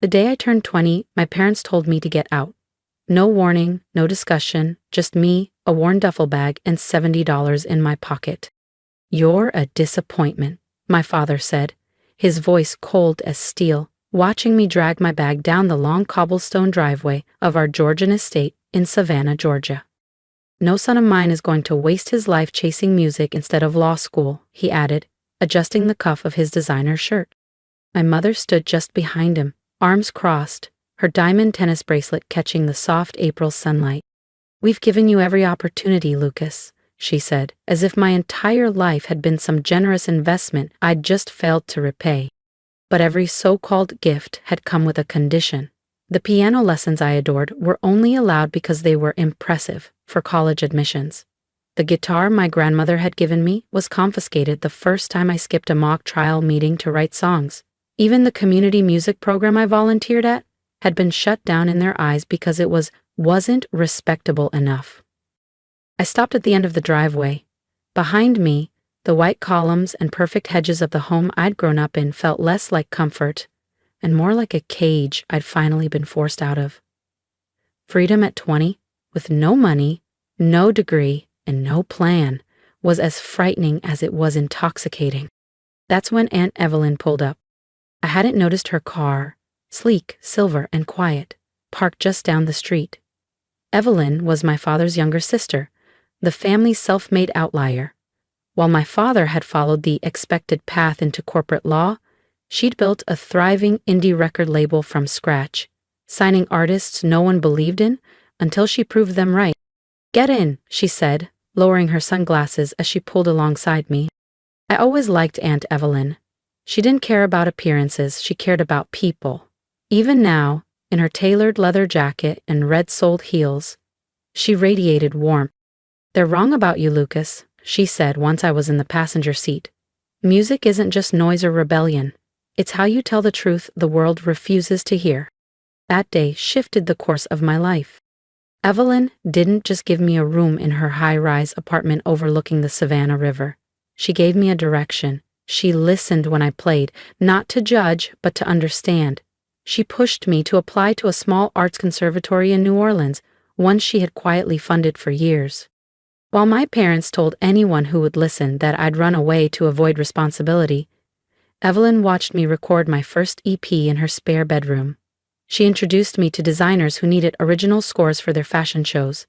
The day I turned 20, my parents told me to get out. No warning, no discussion, just me, a worn duffel bag, and $70 in my pocket. "You're a disappointment," my father said, his voice cold as steel, watching me drag my bag down the long cobblestone driveway of our Georgian estate in Savannah, Georgia. "No son of mine is going to waste his life chasing music instead of law school," he added, adjusting the cuff of his designer shirt. My mother stood just behind him, arms crossed, her diamond tennis bracelet catching the soft April sunlight. "We've given you every opportunity, Lucas," she said, as if my entire life had been some generous investment I'd just failed to repay. But every so-called gift had come with a condition. The piano lessons I adored were only allowed because they were impressive for college admissions. The guitar my grandmother had given me was confiscated the first time I skipped a mock trial meeting to write songs. Even the community music program I volunteered at had been shut down in their eyes because it wasn't respectable enough. I stopped at the end of the driveway. Behind me, the white columns and perfect hedges of the home I'd grown up in felt less like comfort and more like a cage I'd finally been forced out of. Freedom at 20, with no money, no degree, and no plan, was as frightening as it was intoxicating. That's when Aunt Evelyn pulled up. I hadn't noticed her car, sleek, silver, and quiet, parked just down the street. Evelyn was my father's younger sister, the family's self-made outlier. While my father had followed the expected path into corporate law, she'd built a thriving indie record label from scratch, signing artists no one believed in until she proved them right. "Get in," she said, lowering her sunglasses as she pulled alongside me. I always liked Aunt Evelyn. She didn't care about appearances, she cared about people. Even now, in her tailored leather jacket and red-soled heels, she radiated warmth. "They're wrong about you, Lucas," she said once I was in the passenger seat. "Music isn't just noise or rebellion. It's how you tell the truth the world refuses to hear." That day shifted the course of my life. Evelyn didn't just give me a room in her high-rise apartment overlooking the Savannah River. She gave me a direction. She listened when I played, not to judge, but to understand. She pushed me to apply to a small arts conservatory in New Orleans, one she had quietly funded for years. While my parents told anyone who would listen that I'd run away to avoid responsibility, Evelyn watched me record my first EP in her spare bedroom. She introduced me to designers who needed original scores for their fashion shows,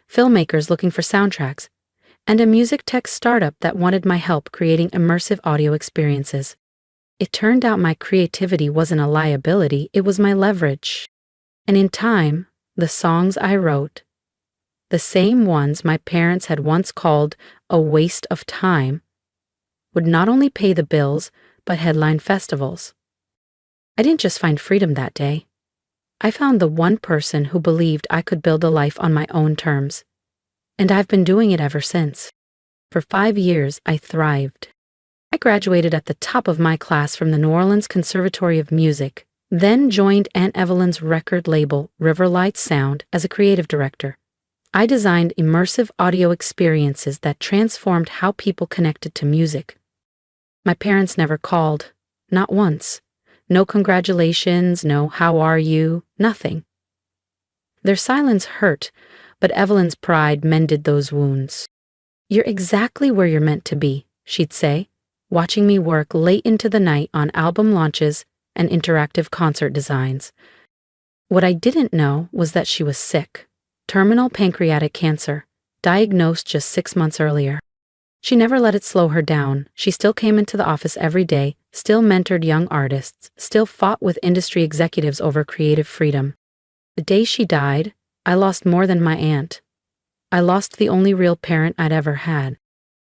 filmmakers looking for soundtracks, and a music tech startup that wanted my help creating immersive audio experiences. It turned out my creativity wasn't a liability, it was my leverage. And in time, the songs I wrote, the same ones my parents had once called a waste of time, would not only pay the bills, but headline festivals. I didn't just find freedom that day. I found the one person who believed I could build a life on my own terms. And I've been doing it ever since. For 5 years, I thrived. I graduated at the top of my class from the New Orleans Conservatory of Music, then joined Aunt Evelyn's record label, Riverlight Sound, as a creative director. I designed immersive audio experiences that transformed how people connected to music. My parents never called, not once. No congratulations, no how are you, nothing. Their silence hurt, but Evelyn's pride mended those wounds. "You're exactly where you're meant to be," she'd say, watching me work late into the night on album launches and interactive concert designs. What I didn't know was that she was sick. Terminal pancreatic cancer, diagnosed just 6 months earlier. She never let it slow her down. She still came into the office every day, still mentored young artists, still fought with industry executives over creative freedom. The day she died, I lost more than my aunt. I lost the only real parent I'd ever had.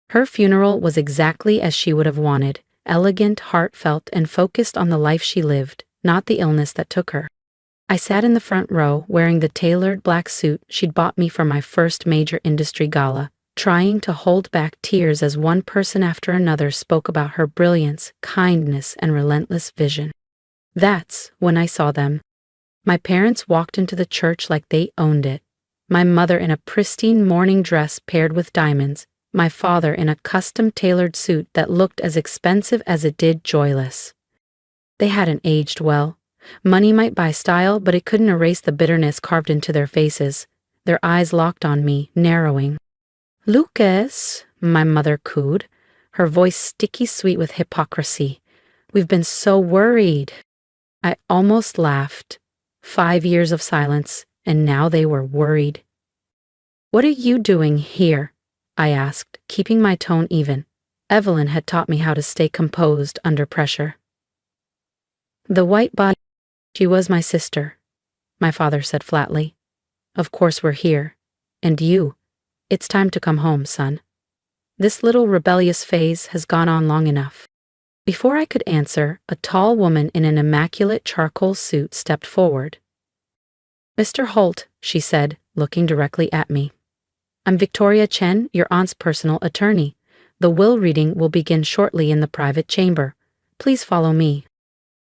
Her funeral was exactly as she would have wanted, elegant, heartfelt, and focused on the life she lived, not the illness that took her. I sat in the front row wearing the tailored black suit she'd bought me for my first major industry gala, trying to hold back tears as one person after another spoke about her brilliance, kindness, and relentless vision. That's when I saw them. My parents walked into the church like they owned it. My mother in a pristine morning dress paired with diamonds, my father in a custom-tailored suit that looked as expensive as it did joyless. They hadn't aged well, Money might buy style, but it couldn't erase the bitterness carved into their faces. Their eyes locked on me, narrowing. "Lucas," my mother cooed, her voice sticky sweet with hypocrisy. "We've been so worried." I almost laughed. 5 years of silence, and now they were worried. "What are you doing here?" I asked, keeping my tone even. Evelyn had taught me how to stay composed under pressure. "The white body, she was my sister," my father said flatly. "Of course we're here. And you, it's time to come home, son. This little rebellious phase has gone on long enough." Before I could answer, a tall woman in an immaculate charcoal suit stepped forward. "Mr. Holt," she said, looking directly at me. "I'm Victoria Chen, your aunt's personal attorney. The will reading will begin shortly in the private chamber. Please follow me."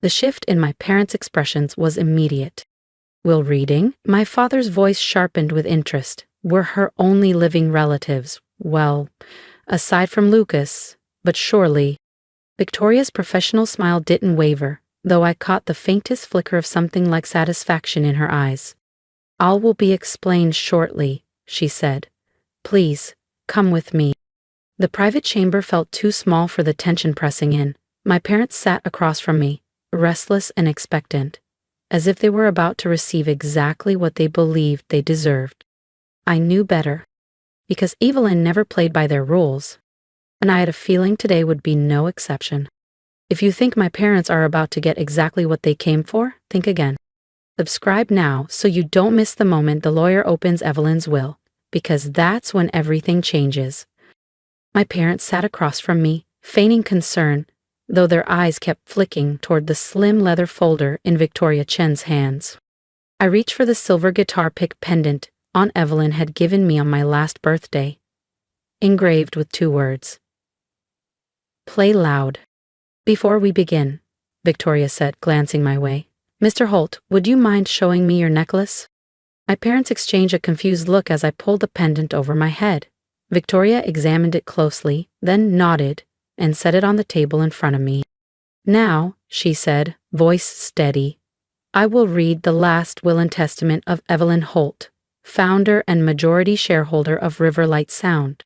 The shift in my parents' expressions was immediate. "Will reading?" My father's voice sharpened with interest. "We're her only living relatives. Well, aside from Lucas, but surely." Victoria's professional smile didn't waver, though I caught the faintest flicker of something like satisfaction in her eyes. "All will be explained shortly," she said. "Please, come with me." The private chamber felt too small for the tension pressing in. My parents sat across from me, restless and expectant, as if they were about to receive exactly what they believed they deserved. I knew better, because Evelyn never played by their rules, and I had a feeling today would be no exception. If you think my parents are about to get exactly what they came for, think again. Subscribe now so you don't miss the moment the lawyer opens Evelyn's will, because that's when everything changes. My parents sat across from me, feigning concern, though their eyes kept flicking toward the slim leather folder in Victoria Chen's hands. I reached for the silver guitar pick pendant Aunt Evelyn had given me on my last birthday, engraved with 2 words. "Play loud." "Before we begin," Victoria said, glancing my way, "Mr. Holt, would you mind showing me your necklace?" My parents exchanged a confused look as I pulled the pendant over my head. Victoria examined it closely, then nodded, and set it on the table in front of me. "Now," she said, voice steady, "I will read the last will and testament of Evelyn Holt, founder and majority shareholder of Riverlight Sound.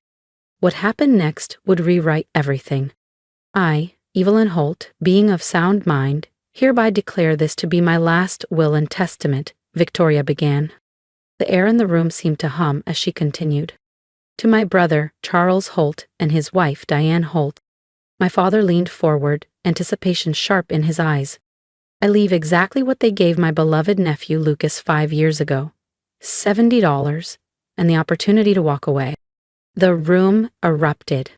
What happened next would rewrite everything. I, Evelyn Holt, being of sound mind, hereby declare this to be my last will and testament," Victoria began. The air in the room seemed to hum as she continued. "To my brother, Charles Holt, and his wife, Diane Holt." My father leaned forward, anticipation sharp in his eyes. "I leave exactly what they gave my beloved nephew Lucas 5 years ago. $70, and the opportunity to walk away." The room erupted.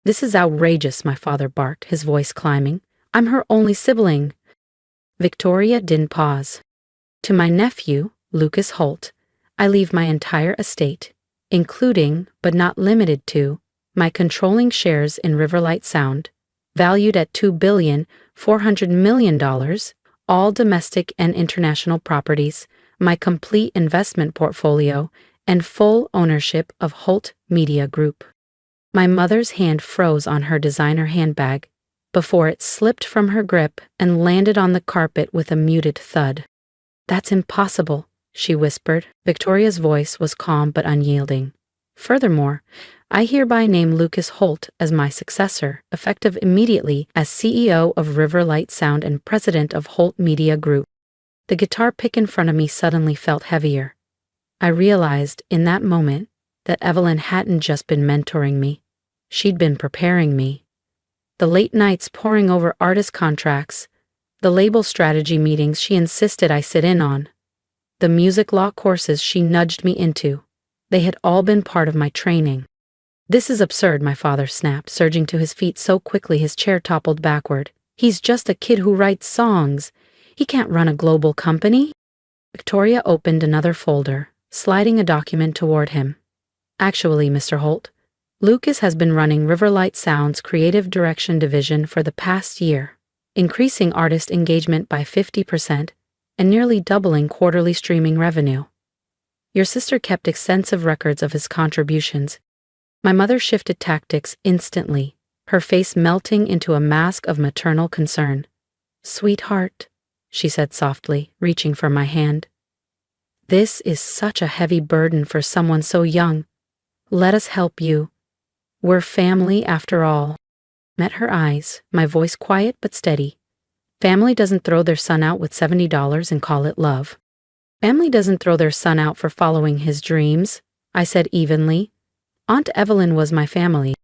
"This is outrageous," my father barked, his voice climbing. "I'm her only sibling." Victoria didn't pause. "To my nephew, Lucas Holt, I leave my entire estate, including, but not limited to, my controlling shares in Riverlight Sound, valued at $2,400,000,000, all domestic and international properties, my complete investment portfolio, and full ownership of Holt Media Group." My mother's hand froze on her designer handbag before it slipped from her grip and landed on the carpet with a muted thud. "That's impossible," she whispered. Victoria's voice was calm but unyielding. "Furthermore, I hereby name Lucas Holt as my successor, effective immediately as CEO of Riverlight Sound and president of Holt Media Group." The guitar pick in front of me suddenly felt heavier. I realized in that moment that Evelyn hadn't just been mentoring me. She'd been preparing me. The late nights poring over artist contracts, the label strategy meetings she insisted I sit in on, the music law courses she nudged me into, they had all been part of my training. "This is absurd," my father snapped, surging to his feet so quickly his chair toppled backward. "He's just a kid who writes songs. He can't run a global company." Victoria opened another folder, sliding a document toward him. "Actually, Mr. Holt, Lucas has been running Riverlight Sound's creative direction division for the past year, increasing artist engagement by 50% and nearly doubling quarterly streaming revenue. Your sister kept extensive records of his contributions." My mother shifted tactics instantly, her face melting into a mask of maternal concern. "Sweetheart," she said softly, reaching for my hand. This is such a heavy burden for someone so young. Let us help you. We're family after all. Met her eyes, my voice quiet but steady. Family doesn't throw their son out with $70 and call it love. Family doesn't throw their son out for following his dreams, I said evenly. Aunt Evelyn was my family.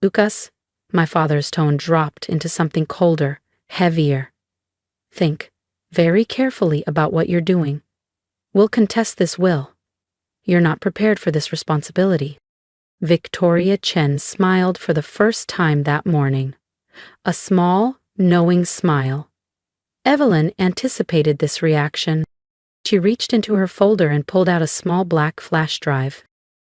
Lucas, my father's tone dropped into something colder, heavier. Think very carefully about what you're doing. We'll contest this will. You're not prepared for this responsibility. Victoria Chen smiled for the first time that morning. A small, knowing smile. Evelyn anticipated this reaction. She reached into her folder and pulled out a small black flash drive.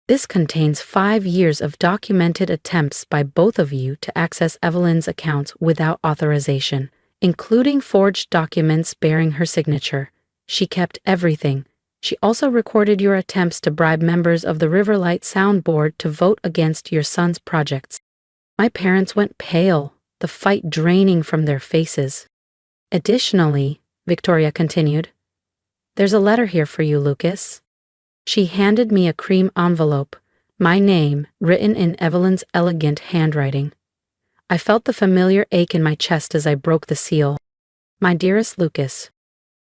This contains 5 years of documented attempts by both of you to access Evelyn's accounts without authorization, including forged documents bearing her signature. She kept everything. She also recorded your attempts to bribe members of the Riverlight Sound Board to vote against your son's projects. My parents went pale, the fight draining from their faces. Additionally, Victoria continued, there's a letter here for you, Lucas. She handed me a cream envelope, my name written in Evelyn's elegant handwriting. I felt the familiar ache in my chest as I broke the seal. My dearest Lucas,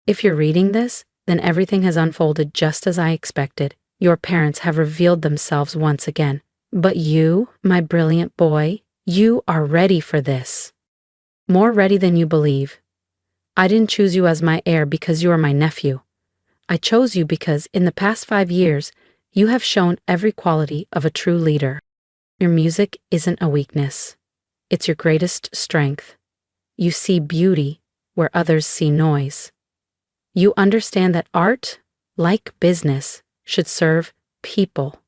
if you're reading this, then everything has unfolded just as I expected. Your parents have revealed themselves once again. But you, my brilliant boy, you are ready for this. More ready than you believe. I didn't choose you as my heir because you are my nephew. I chose you because in the past 5 years, you have shown every quality of a true leader. Your music isn't a weakness. It's your greatest strength. You see beauty where others see noise. You understand that art, like business, should serve people,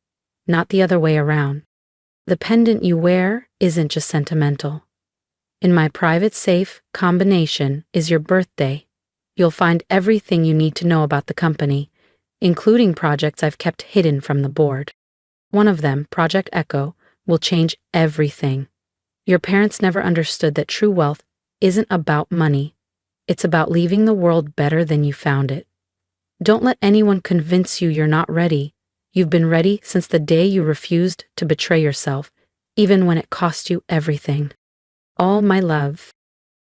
not the other way around. The pendant you wear isn't just sentimental. In my private safe combination is your birthday. You'll find everything you need to know about the company, including projects I've kept hidden from the board. One of them, Project Echo, will change everything. Your parents never understood that true wealth isn't about money. It's about leaving the world better than you found it. Don't let anyone convince you you're not ready. You've been ready since the day you refused to betray yourself, even when it cost you everything. All my love.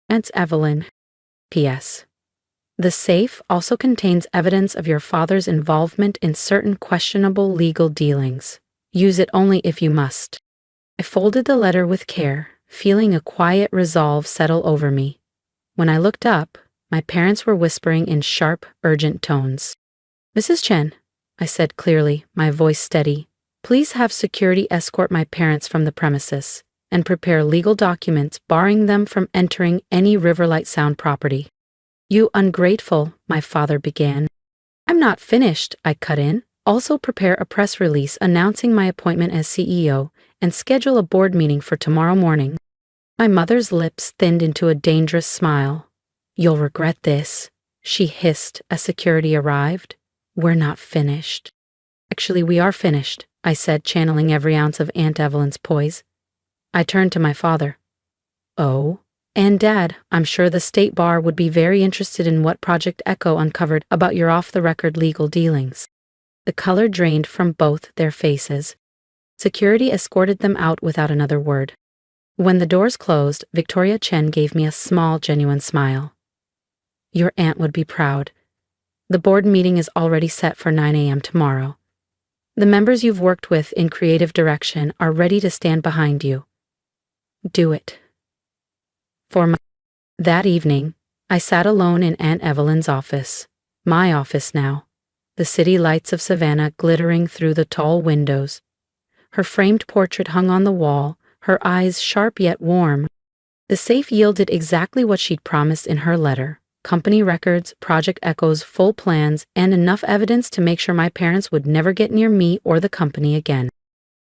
Aunt Evelyn. P.S. The safe also contains evidence of your father's involvement in certain questionable legal dealings. Use it only if you must. I folded the letter with care, feeling a quiet resolve settle over me. When I looked up, my parents were whispering in sharp, urgent tones. Mrs. Chen, I said clearly, my voice steady, please have security escort my parents from the premises and prepare legal documents barring them from entering any Riverlight Sound property. You ungrateful, my father began. I'm not finished, I cut in. Also prepare a press release announcing my appointment as CEO and schedule a board meeting for tomorrow morning. My mother's lips thinned into a dangerous smile. You'll regret this, she hissed as security arrived. We're not finished. Actually, we are finished, I said, channeling every ounce of Aunt Evelyn's poise. I turned to my father. Oh? And Dad, I'm sure the State Bar would be very interested in what Project Echo uncovered about your off-the-record legal dealings. The color drained from both their faces. Security escorted them out without another word. When the doors closed, Victoria Chen gave me a small, genuine smile. Your aunt would be proud. The board meeting is already set for 9 a.m. tomorrow. The members you've worked with in creative direction are ready to stand behind you. Do it. That evening, I sat alone in Aunt Evelyn's office, my office now, the city lights of Savannah glittering through the tall windows. Her framed portrait hung on the wall, her eyes sharp yet warm. The safe yielded exactly what she'd promised in her letter: company records, Project Echo's full plans, and enough evidence to make sure my parents would never get near me or the company again.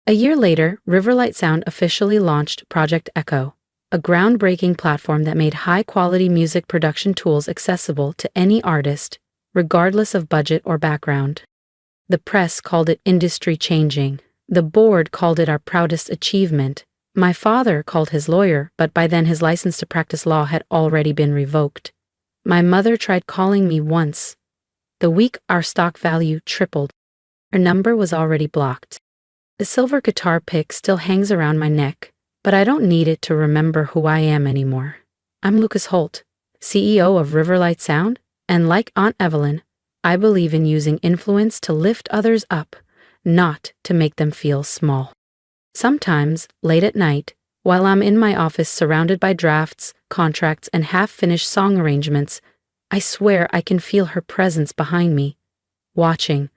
A year later, Riverlight Sound officially launched Project Echo, a groundbreaking platform that made high-quality music production tools accessible to any artist, regardless of budget or background. The press called it industry-changing. The board called it our proudest achievement. My father called his lawyer, but by then his license to practice law had already been revoked. My mother tried calling me once. The week our stock value tripled. Her number was already blocked. The silver guitar pick still hangs around my neck, but I don't need it to remember who I am anymore. I'm Lucas Holt, CEO of Riverlight Sound, and like Aunt Evelyn, I believe in using influence to lift others up, not to make them feel small. Sometimes, late at night, while I'm in my office surrounded by drafts, contracts, and half-finished song arrangements, I swear I can feel her presence behind me, watching,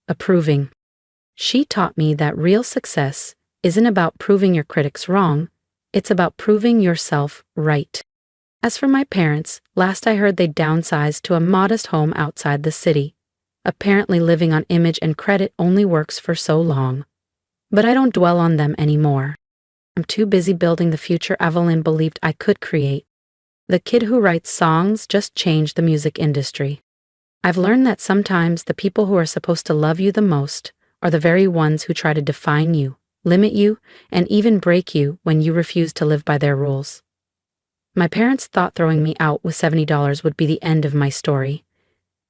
approving. She taught me that real success isn't about proving your critics wrong, it's about proving yourself right. As for my parents, last I heard they downsized to a modest home outside the city. Apparently living on image and credit only works for so long. But I don't dwell on them anymore. I'm too busy building the future Evelyn believed I could create. The kid who writes songs just changed the music industry. I've learned that sometimes the people who are supposed to love you the most are the very ones who try to define you, limit you, and even break you when you refuse to live by their rules. My parents thought throwing me out with $70 would be the end of my story.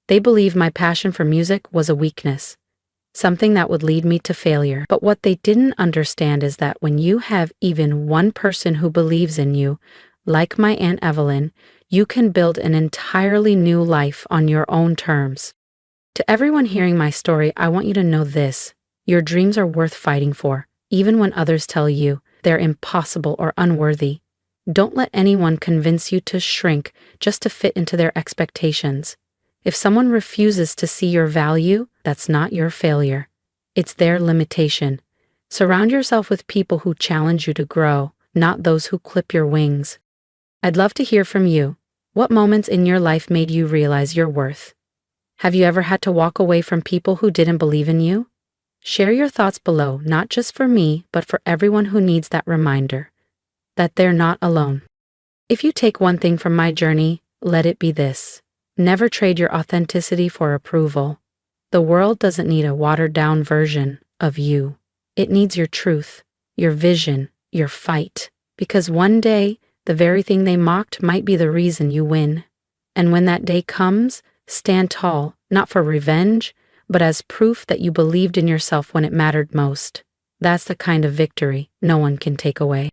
They believed my passion for music was a weakness, something that would lead me to failure. But what they didn't understand is that when you have even one person who believes in you, like my Aunt Evelyn, you can build an entirely new life on your own terms. To everyone hearing my story, I want you to know this: your dreams are worth fighting for, even when others tell you they're impossible or unworthy. Don't let anyone convince you to shrink just to fit into their expectations. If someone refuses to see your value, that's not your failure. It's their limitation. Surround yourself with people who challenge you to grow, not those who clip your wings. I'd love to hear from you. What moments in your life made you realize your worth? Have you ever had to walk away from people who didn't believe in you? Share your thoughts below, not just for me, but for everyone who needs that reminder that they're not alone. If you take one thing from my journey, let it be this: never trade your authenticity for approval. The world doesn't need a watered-down version of you. It needs your truth, your vision, your fight. Because one day, the very thing they mocked might be the reason you win. And when that day comes, stand tall, not for revenge, but as proof that you believed in yourself when it mattered most. That's the kind of victory no one can take away.